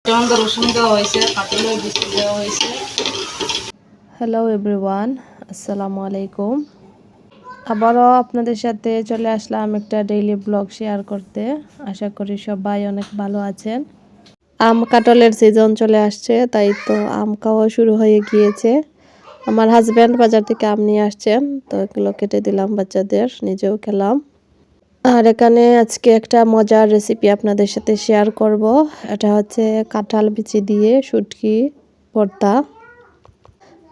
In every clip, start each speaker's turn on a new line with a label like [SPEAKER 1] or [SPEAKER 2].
[SPEAKER 1] রসুন দেওয়া হয়েছে, কাঁঠালের বিচি দেওয়া হয়েছে। হ্যালো এভরিওয়ান, আসসালামু আলাইকুম। আবারও আপনাদের সাথে চলে আসলাম একটা ডেইলি ব্লগ শেয়ার করতে। আশা করি সবাই অনেক ভালো আছেন। আম কাঁঠালের সিজন চলে আসছে, তাই তো আম খাওয়া শুরু হয়ে গিয়েছে। আমার হাজব্যান্ড বাজার থেকে আম নিয়ে আসছেন, তো এগুলো কেটে দিলাম বাচ্চাদের, নিজেও খেলাম। আর এখানে আজকে একটা মজার রেসিপি আপনাদের সাথে শেয়ার করব। এটা হচ্ছে কাঁঠাল বিচি দিয়ে শুটকি ভর্তা।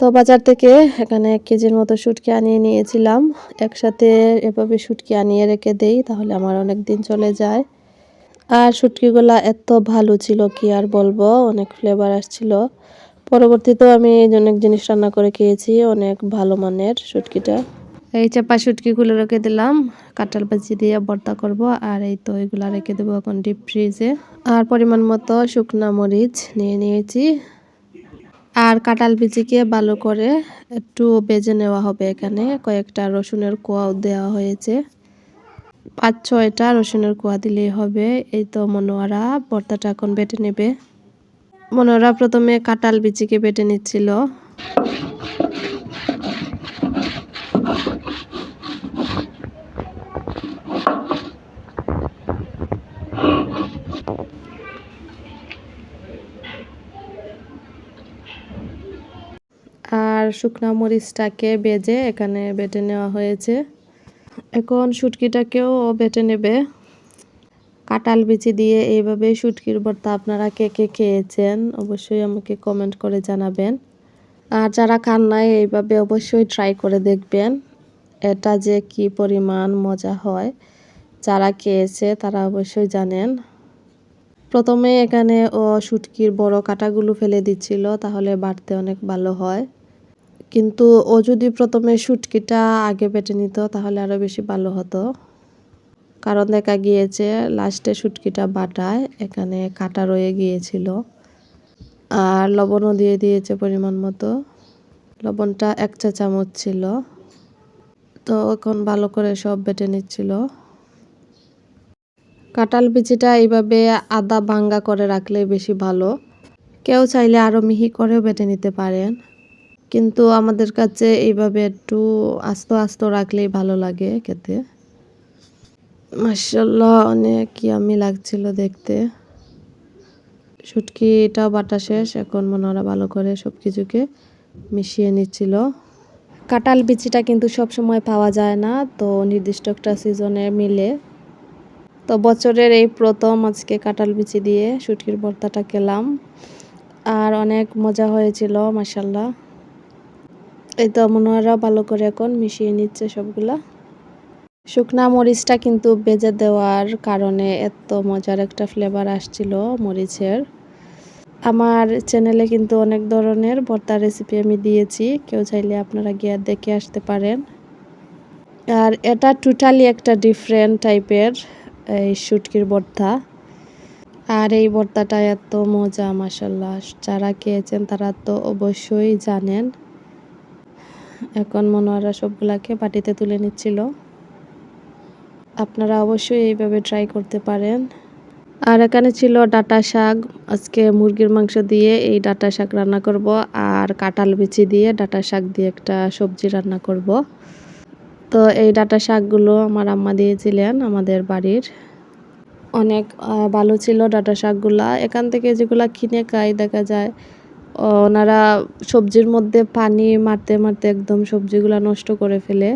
[SPEAKER 1] তো বাজার থেকে এখানে 1 কেজির মতো শুটকি আনিয়ে নিয়েছিলাম। একসাথে এভাবে শুটকি আনিয়ে রেখে দেই, তাহলে আমার অনেক দিন চলে যায়। আর শুটকিগুলা এত ভালো ছিল কি আর বলবো, অনেক ফ্লেভার আসছিল। পরবর্তীতেও আমি অনেক জিনিস রান্না করে খেয়েছি, অনেক ভালো মানের শুটকিটা। এই চাপা শুটকিগুলো রেখে দিলাম, কাঁঠাল ভাজি দিয়ে ভর্তা করব। আর এই তো এগুলা রেখে দেবো এখন ডিপ ফ্রিজে। আর পরিমাণ মতো শুকনা মরিচ নিয়ে নিয়েছি। আর কাঁঠাল বিচিকে ভালো করে একটু ভেজে নেওয়া হবে। এখানে কয়েকটা রসুনের কোয়াও দেওয়া হয়েছে, 5-6টা রসুনের কোয়া দিলেই হবে। এই তো মনোয়ারা ভর্তাটা এখন বেটে নেবে। মনোয়ারা প্রথমে কাঁঠাল বিচিকে বেটে নিচ্ছিল। আর শুকনা মরিচটাকে ভেজে এখানে বেটে নেওয়া হয়েছে। এখন শুটকিটাকেও বেটে নেবে। কাঁঠাল বিচি দিয়ে এইভাবে শুটকির ভর্তা আপনারা কে কে খেয়েছেন অবশ্যই আমাকে কমেন্ট করে জানাবেন। আর যারা খান নাই এইভাবে অবশ্যই ট্রাই করে দেখবেন, এটা যে কি পরিমাণ মজা হয়। যারা খেয়েছে তারা অবশ্যই জানেন। প্রথমে এখানে শুটকির বড় কাঁটাগুলো ফেলে দিচ্ছিল, তাহলে বাটতে অনেক ভালো হয়। কিন্তু ও যদি প্রথমে শুটকিটা আগে বেটে নিত তাহলে আরও বেশি ভালো হতো। কারণ দেখা গিয়েছে লাস্টে শুটকিটা বাটায় এখানে কাঁটা রয়ে গিয়েছিল। আর লবণও দিয়ে দিয়েছে পরিমাণ মতো, লবণটা 1 চা চামচ ছিল। তো এখন ভালো করে সব বেটে নিচ্ছিল। কাঁঠাল বিচিটা এইভাবে আদা ভাঙ্গা করে রাখলে বেশি ভালো। কেউ চাইলে আরও মিহি করেও বেটে নিতে পারেন, কিন্তু আমাদের কাছে এইভাবে একটু আস্ত আস্ত রাখলেই ভালো লাগে খেতে। মাশাআল্লাহ, অনেক ইয়াম্মি লাগছিল দেখতে। শুটকিটাও বাটা শেষ, এখন মনোরা ভালো করে সব কিছুকে মিশিয়ে নিচ্ছিল। কাঁঠাল বিচিটা কিন্তু সব সময় পাওয়া যায় না, তো নির্দিষ্ট একটা সিজনে মিলে। তো বছরের এই প্রথম আজকে কাঁঠাল বিচি দিয়ে শুটকির ভর্তাটা খেলাম, আর অনেক মজা হয়েছিল মাশাআল্লাহ। এই তো মনোরা ভালো করে এখন মিশিয়ে নিচ্ছে সবগুলা। শুকনা মরিচটা কিন্তু ভেজে দেওয়ার কারণে এত মজার একটা ফ্লেভার আসছিল মরিচের। আমার চ্যানেলে কিন্তু অনেক ধরনের ভর্তার রেসিপি আমি দিয়েছি, কেউ চাইলে আপনারা গিয়ে দেখে আসতে পারেন। আর এটা টোটালি একটা ডিফারেন্ট টাইপের এই শুটকির ভর্তা। আর এই ভর্তাটা এত মজা মাশাআল্লাহ, যারা খেয়েছেন তারা তো অবশ্যই জানেন। এখন মনোয়ারা সবগুলাকে বাটিতে তুলে নিচ্ছিল। আপনারা অবশ্যই এইভাবে ট্রাই করতে পারেন। আর এখানে ছিল ডাঁটা শাক, আজকে মুরগির মাংস দিয়ে এই ডাঁটা শাক রান্না করব। আর কাঁঠাল বিচি দিয়ে ডাঁটা শাক দিয়ে একটা সবজি রান্না করব। তো এই ডাঁটা শাকগুলো আমার আম্মা দিয়েছিলেন আমাদের বাড়ির। অনেক ভালো ছিল ডাঁটা শাকগুলা। এখান থেকে যেগুলা কিনে খাই দেখা যায় ওনারা সবজির মধ্যে পানি মারতে মারতে একদম সবজিগুলা নষ্ট করে ফেলে।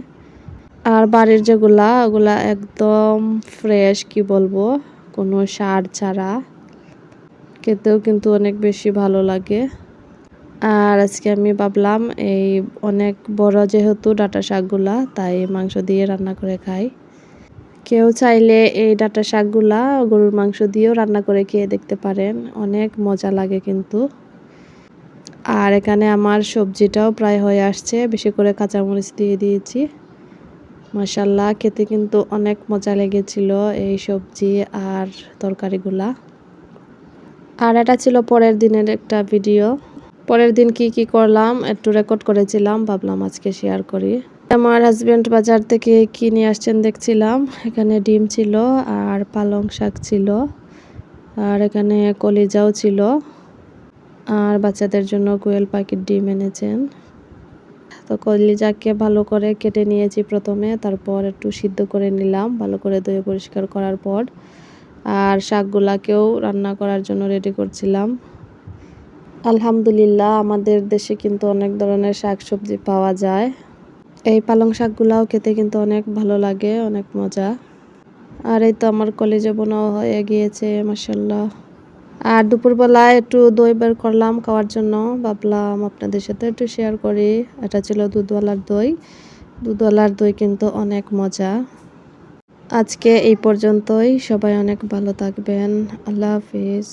[SPEAKER 1] আর বাড়ির যেগুলা ওগুলা একদম ফ্রেশ, কি বলবো, কোনো সার ছাড়া, খেতেও কিন্তু অনেক বেশি ভালো লাগে। আর আজকে আমি ভাবলাম এই অনেক বড় যেহেতু ডাঁটা শাকগুলা, তাই মাংস দিয়ে রান্না করে খাই। কেউ চাইলে এই ডাঁটা শাকগুলা গরুর মাংস দিয়েও রান্না করে খেয়ে দেখতে পারেন, অনেক মজা লাগে কিন্তু। আর এখানে আমার সবজিটাও প্রায় হয়ে আসছে, বেশি করে কাঁচামরিচ দিয়ে দিয়েছি। মাশাআল্লাহ, খেতে কিন্তু অনেক মজা লেগেছিল এই সবজি আর তরকারিগুলা। আর এটা ছিল পরের দিনের একটা ভিডিও। পরের দিন কি কি করলাম একটু রেকর্ড করেছিলাম, ভাবলাম আজকে শেয়ার করি। আমার হাজব্যান্ড বাজার থেকে কি নিয়ে আসছেন দেখছিলাম। এখানে ডিম ছিল আর পালং শাক ছিল, আর এখানে কলিজাও ছিল, আর বাচ্চাদের জন্য কোয়েল পাখির ডিম এনেছেন। তো কলিজাকে ভালো করে কেটে নিয়েছি প্রথমে, তারপর একটু সিদ্ধ করে নিলাম ভালো করে ধুয়ে পরিষ্কার করার পর। আর শাকগুলাকেও রান্না করার জন্য রেডি করছিলাম। আলহামদুলিল্লাহ, আমাদের দেশে কিন্তু অনেক ধরনের শাকসবজি পাওয়া যায়। এই পালং শাকগুলাও খেতে কিন্তু অনেক ভালো লাগে, অনেক মজা। আর এই তো আমার কলিজা বোনাও হয়ে গিয়েছে মাশাআল্লাহ। আর দুপুরবেলায় একটু দই বের করলাম খাওয়ার জন্য, ভাবলাম আপনাদের সাথে একটু শেয়ার করি। এটা ছিল দুধওয়ালার দই। দুধওয়ালার দই কিন্তু অনেক মজা। আজকে এই পর্যন্তই, সবাই অনেক ভালো থাকবেন। আল্লাহ হাফিজ।